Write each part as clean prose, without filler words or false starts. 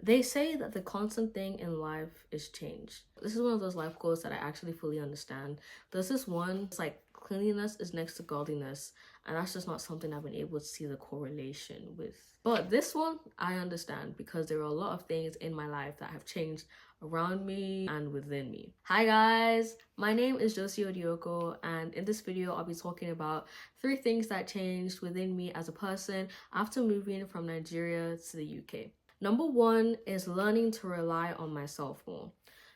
They say that the constant thing in life is change. This is one of those life goals that I actually fully understand. There's this one, it's like cleanliness is next to godliness, and that's just not something I've been able to see the correlation with. But this one, I understand because there are a lot of things in my life that have changed around me and within me. Hi guys, my name is Josie Odioko, and in this video I'll be talking about 3 things that changed within me as a person after moving from Nigeria to the UK. Number 1 is learning to rely on myself more.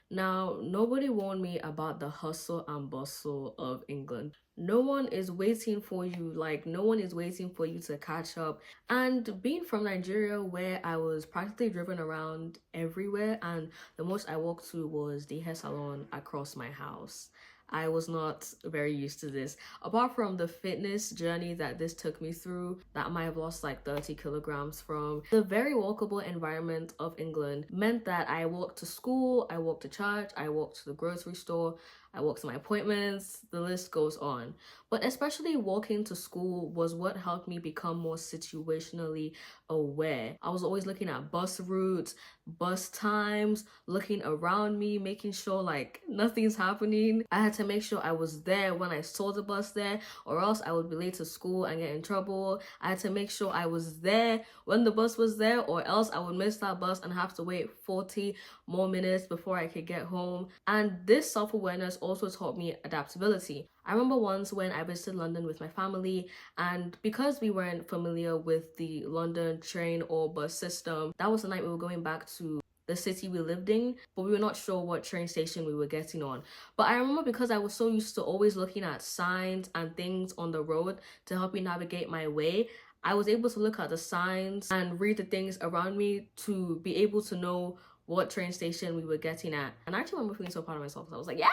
Now, nobody warned me about the hustle and bustle of England. No one is waiting for you, like no one is waiting for you to catch up. And being from Nigeria, where I was practically driven around everywhere, and the most I walked to was the hair salon across my house. I was not very used to this. Apart from the fitness journey that this took me through, that I might have lost like 30 kilograms from, the very walkable environment of England meant that I walked to school, I walked to church, I walked to the grocery store, I walked to my appointments, the list goes on. But especially walking to school was what helped me become more situationally aware. I was always looking at bus routes, bus times, looking around me, making sure like nothing's happening. I had to make sure I was there when I saw the bus there, or else I would be late to school and get in trouble. I had to make sure I was there when the bus was there, or else I would miss that bus and have to wait 40 more minutes before I could get home. And this self-awareness also taught me adaptability. I remember once when I visited London with my family, and because we weren't familiar with the London train or bus system, that was the night we were going back to the city we lived in, but we were not sure what train station we were getting on. But I remember because I was so used to always looking at signs and things on the road to help me navigate my way, I was able to look at the signs and read the things around me to be able to know what train station we were getting at. And I actually remember feeling so proud of myself. I was like, yes!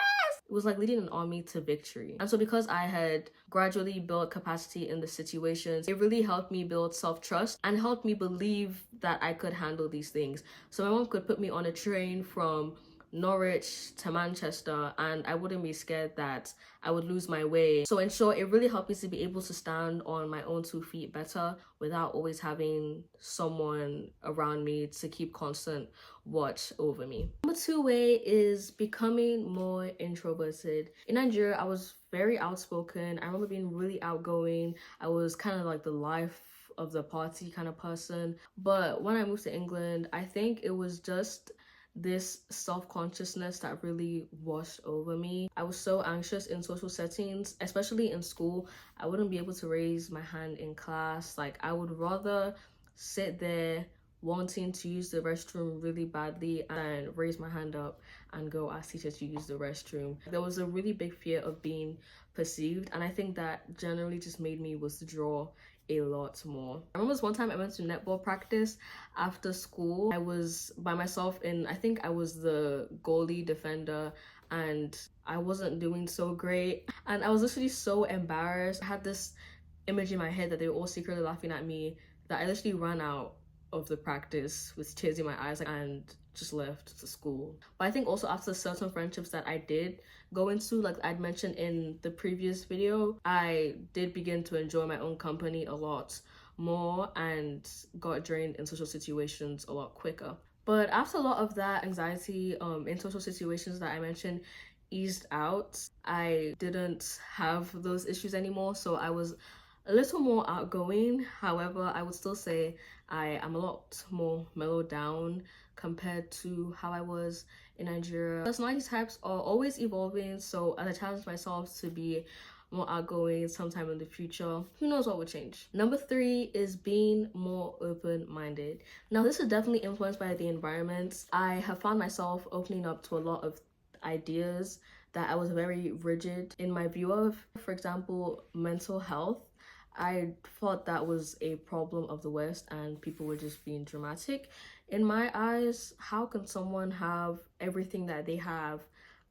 It was like leading an army to victory. And so because I had gradually built capacity in the situations, it really helped me build self-trust and helped me believe that I could handle these things. So my mom could put me on a train from Norwich to Manchester and I wouldn't be scared that I would lose my way. So in short, it really helped me to be able to stand on my own 2 feet better without always having someone around me to keep constant watch over me. Number 2 way is becoming more introverted. In Nigeria, I was very outspoken. I remember being really outgoing. I was kind of like the life of the party kind of person. But when I moved to England, I think it was just this self-consciousness that really washed over me. I was so anxious in social settings, especially in school. I wouldn't be able to raise my hand in class. Like I would rather sit there wanting to use the restroom really badly and raise my hand up and go ask teachers to use the restroom. There was a really big fear of being perceived, and I think that generally just made me withdraw a lot more. I remember this one time I went to netball practice after school. I was by myself and I think I was the goalie defender and I wasn't doing so great. And I was literally so embarrassed. I had this image in my head that they were all secretly laughing at me that I literally ran out of the practice with tears in my eyes and just left to school. But I think also after certain friendships that I did go into, like I'd mentioned in the previous video, I did begin to enjoy my own company a lot more and got drained in social situations a lot quicker. But after a lot of that anxiety in social situations that I mentioned eased out, I didn't have those issues anymore, so I was a little more outgoing. However, I would still say I am a lot more mellowed down compared to how I was in Nigeria. Personality types are always evolving, so as I challenge myself to be more outgoing sometime in the future, who knows what will change. Number 3 is being more open-minded. Now, this is definitely influenced by the environment. I have found myself opening up to a lot of ideas that I was very rigid in my view of. For example, mental health. I thought that was a problem of the West and people were just being dramatic. In my eyes, how can someone have everything that they have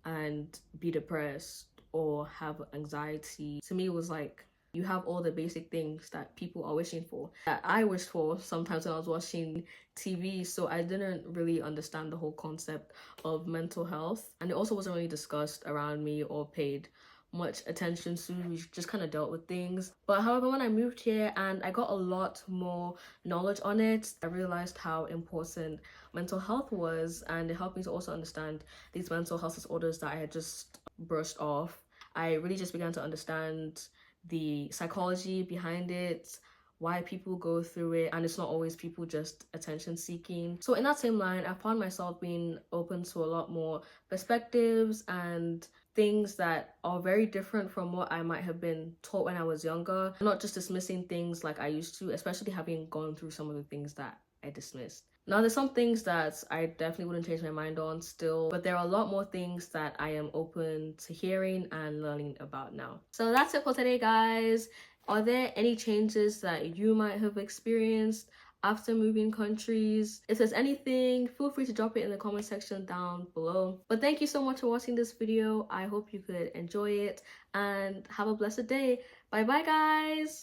and be depressed or have anxiety? To me, it was like, you have all the basic things that people are wishing for, that I wished for sometimes when I was watching TV. So I didn't really understand the whole concept of mental health. And it also wasn't really discussed around me or paid much attention to. We just kind of dealt with things. But however, when I moved here and I got a lot more knowledge on it, I realized how important mental health was, and it helped me to also understand these mental health disorders that I had just brushed off. I really just began to understand the psychology behind it, why people go through it, and it's not always people just attention seeking. So in that same line, I found myself being open to a lot more perspectives and things that are very different from what I might have been taught when I was younger. Not just dismissing things like I used to, especially having gone through some of the things that I dismissed. Now, there's some things that I definitely wouldn't change my mind on still, but there are a lot more things that I am open to hearing and learning about now. So that's it for today, guys. Are there any changes that you might have experienced after moving countries? If there's anything, feel free to drop it in the comment section down below. But thank you so much for watching this video. I hope you could enjoy it and have a blessed day. Bye bye, guys.